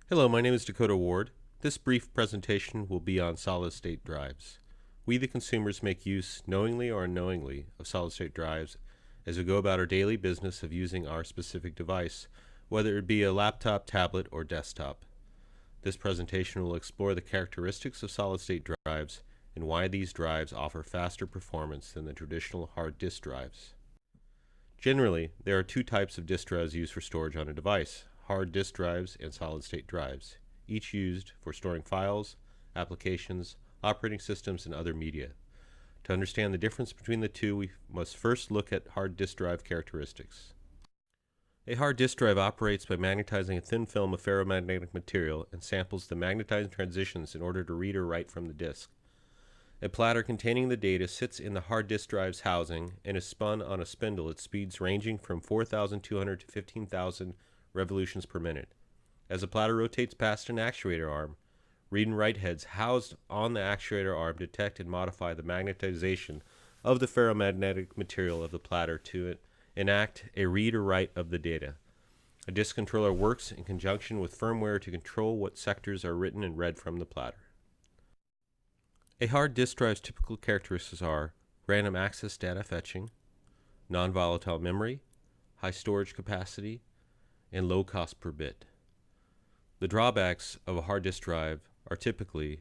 Hello, my name is Dakota Ward. This brief presentation will be on solid-state drives. We, the consumers, make use, knowingly or unknowingly, of solid-state drives as we go about our daily business of using our specific device, whether it be a laptop, tablet, or desktop. This presentation will explore the characteristics of solid-state drives and why these drives offer faster performance than the traditional hard disk drives. Generally, there are two types of disk drives used for storage on a device: hard disk drives and solid-state drives, each used for storing files, applications, operating systems, and other media. To understand the difference between the two, we must first look at hard disk drive characteristics. A hard disk drive operates by magnetizing a thin film of ferromagnetic material and samples the magnetizing transitions in order to read or write from the disk. A platter containing the data sits in the hard disk drive's housing and is spun on a spindle at speeds ranging from 4,200 to 15,000 revolutions per minute. As the platter rotates past an actuator arm, read and write heads housed on the actuator arm detect and modify the magnetization of the ferromagnetic material of the platter to enact a read or write of the data. A disk controller works in conjunction with firmware to control what sectors are written and read from the platter. A hard disk drive's typical characteristics are random access data fetching, non-volatile memory, high storage capacity, and low cost per bit. The drawbacks of a hard disk drive are typically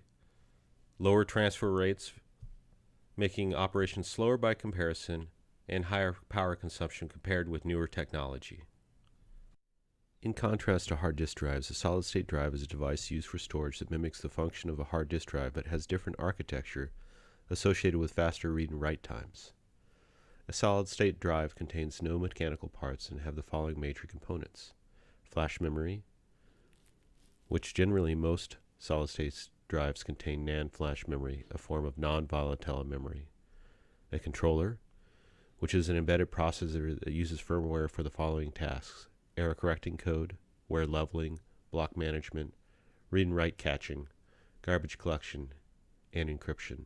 lower transfer rates, making operations slower by comparison, and higher power consumption compared with newer technology. In contrast to hard disk drives, a solid-state drive is a device used for storage that mimics the function of a hard disk drive but has different architecture associated with faster read and write times. A solid-state drive contains no mechanical parts and have the following major components: flash memory, which generally most solid-state drives contain NAND flash memory, a form of non-volatile memory; a controller, which is an embedded processor that uses firmware for the following tasks: error correcting code, wear leveling, block management, read and write catching, garbage collection, and encryption.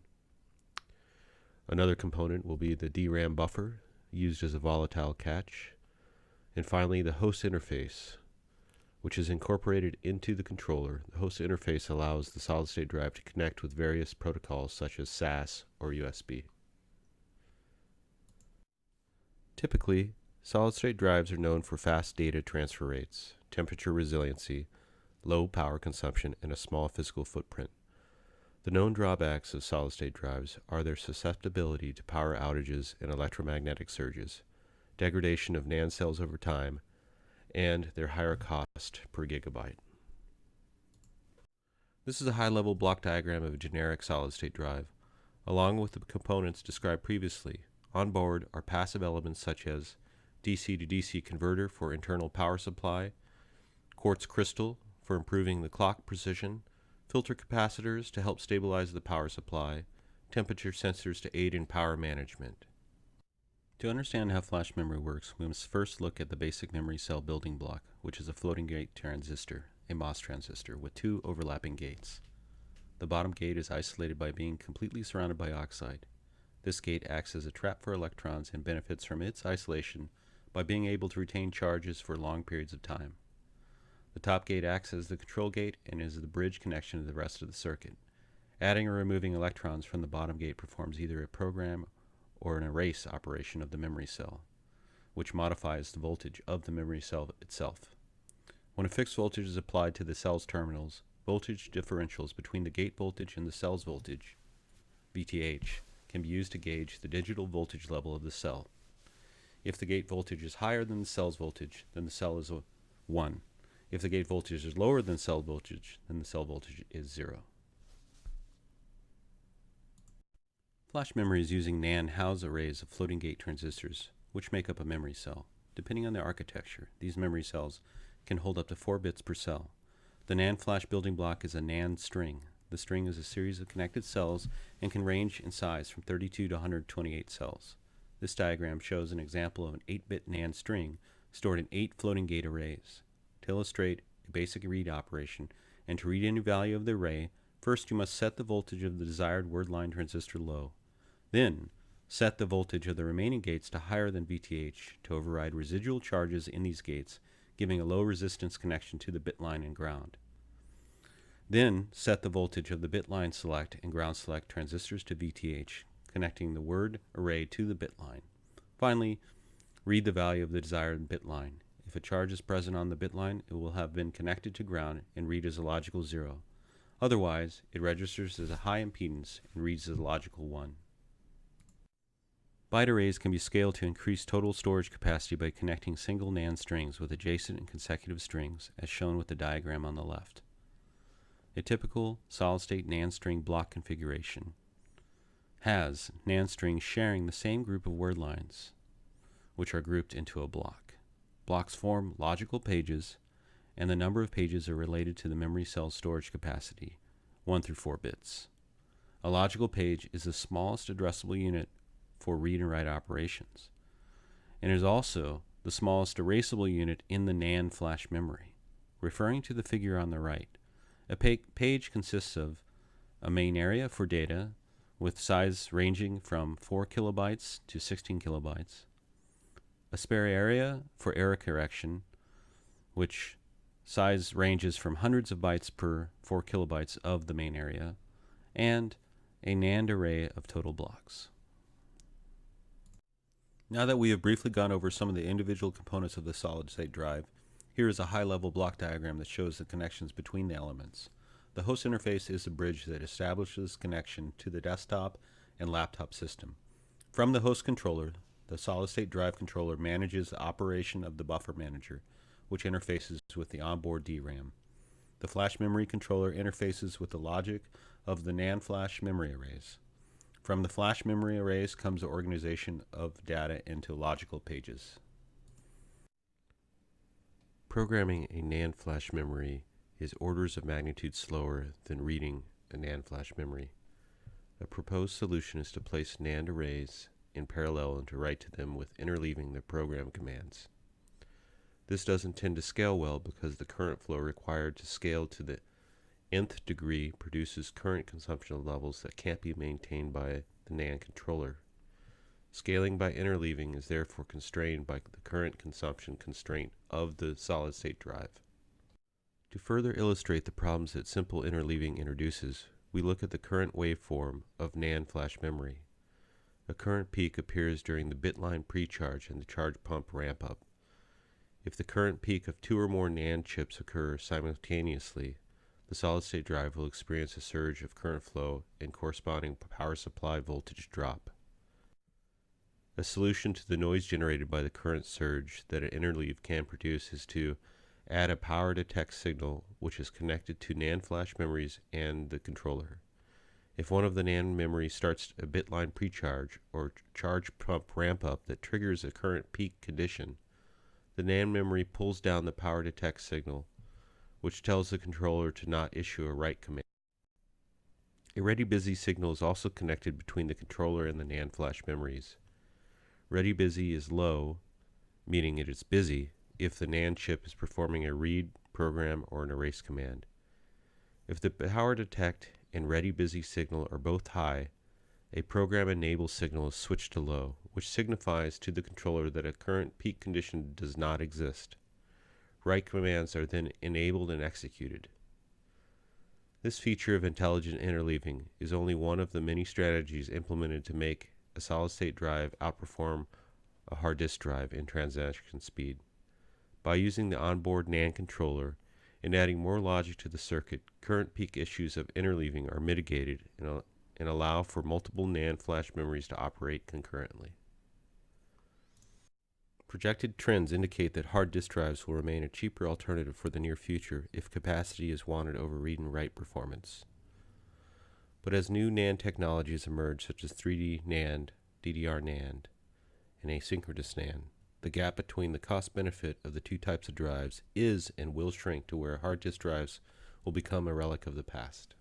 Another component will be the DRAM buffer, used as a volatile cache. And finally, the host interface, which is incorporated into the controller. The host interface allows the solid-state drive to connect with various protocols such as SAS or USB. Typically, solid-state drives are known for fast data transfer rates, temperature resiliency, low power consumption, and a small physical footprint. The known drawbacks of solid-state drives are their susceptibility to power outages and electromagnetic surges, degradation of NAND cells over time, and their higher cost per gigabyte. This is a high-level block diagram of a generic solid-state drive. Along with the components described previously, on board are passive elements such as DC to DC converter for internal power supply, quartz crystal for improving the clock precision, filter capacitors to help stabilize the power supply, temperature sensors to aid in power management. To understand how flash memory works, we must first look at the basic memory cell building block, which is a floating gate transistor, a MOS transistor, with two overlapping gates. The bottom gate is isolated by being completely surrounded by oxide. This gate acts as a trap for electrons and benefits from its isolation by being able to retain charges for long periods of time. The top gate acts as the control gate and is the bridge connection to the rest of the circuit. Adding or removing electrons from the bottom gate performs either a program or an erase operation of the memory cell, which modifies the voltage of the memory cell itself. When a fixed voltage is applied to the cell's terminals, voltage differentials between the gate voltage and the cell's voltage, VTH, can be used to gauge the digital voltage level of the cell. If the gate voltage is higher than the cell's voltage, then the cell is a 1. If the gate voltage is lower than cell voltage, then the cell voltage is 0. Flash memory is using NAND house arrays of floating gate transistors, which make up a memory cell. Depending on their architecture, these memory cells can hold up to 4 bits per cell. The NAND flash building block is a NAND string. The string is a series of connected cells and can range in size from 32 to 128 cells. This diagram shows an example of an 8-bit NAND string stored in 8 floating gate arrays. To illustrate a basic read operation and to read any value of the array, first you must set the voltage of the desired word line transistor low. Then, set the voltage of the remaining gates to higher than VTH to override residual charges in these gates, giving a low resistance connection to the bit line and ground. Then set the voltage of the bit line select and ground select transistors to VTH, connecting the word array to the bit line. Finally, read the value of the desired bit line. If a charge is present on the bit line, it will have been connected to ground and read as a logical 0. Otherwise, it registers as a high impedance and reads as a logical 1. Byte arrays can be scaled to increase total storage capacity by connecting single NAND strings with adjacent and consecutive strings, as shown with the diagram on the left. A typical solid-state NAND string block configuration has NAND strings sharing the same group of word lines, which are grouped into a block. Blocks form logical pages, and the number of pages are related to the memory cell's storage capacity, 1 through 4 bits. A logical page is the smallest addressable unit for read and write operations, and is also the smallest erasable unit in the NAND flash memory. Referring to the figure on the right, a page consists of a main area for data with size ranging from 4 kilobytes to 16 kilobytes, a spare area for error correction, which size ranges from hundreds of bytes per 4 kilobytes of the main area, and a NAND array of total blocks. Now that we have briefly gone over some of the individual components of the solid-state drive, here is a high-level block diagram that shows the connections between the elements. The host interface is a bridge that establishes connection to the desktop and laptop system. From the host controller, the solid-state drive controller manages the operation of the buffer manager, which interfaces with the onboard DRAM. The flash memory controller interfaces with the logic of the NAND flash memory arrays. From the flash memory arrays comes the organization of data into logical pages. Programming a NAND flash memory is orders of magnitude slower than reading a NAND flash memory. A proposed solution is to place NAND arrays in parallel and to write to them with interleaving the program commands. This doesn't tend to scale well because the current flow required to scale to the nth degree produces current consumption levels that can't be maintained by the NAND controller. Scaling by interleaving is therefore constrained by the current consumption constraint of the solid-state drive. To further illustrate the problems that simple interleaving introduces, we look at the current waveform of NAND flash memory. A current peak appears during the bit line precharge and the charge pump ramp-up. If the current peak of 2 or more NAND chips occur simultaneously, the solid-state drive will experience a surge of current flow and corresponding power supply voltage drop. A solution to the noise generated by the current surge that an interleave can produce is to add a power detect signal which is connected to NAND flash memories and the controller. If one of the NAND memories starts a bit line precharge or charge pump ramp up that triggers a current peak condition, the NAND memory pulls down the power detect signal, which tells the controller to not issue a write command. A ready busy signal is also connected between the controller and the NAND flash memories. Ready busy is low, meaning it is busy, if the NAND chip is performing a read, program, or an erase command. If the power detect and ready busy signal are both high, a program enable signal is switched to low, which signifies to the controller that a current peak condition does not exist. Write commands are then enabled and executed. This feature of intelligent interleaving is only one of the many strategies implemented to make a solid-state drive outperform a hard disk drive in transaction speed. By using the onboard NAND controller and adding more logic to the circuit, current peak issues of interleaving are mitigated and allow for multiple NAND flash memories to operate concurrently. Projected trends indicate that hard disk drives will remain a cheaper alternative for the near future if capacity is wanted over read and write performance. But as new NAND technologies emerge, such as 3D NAND, DDR NAND, and asynchronous NAND, the gap between the cost-benefit of the two types of drives is and will shrink to where hard disk drives will become a relic of the past.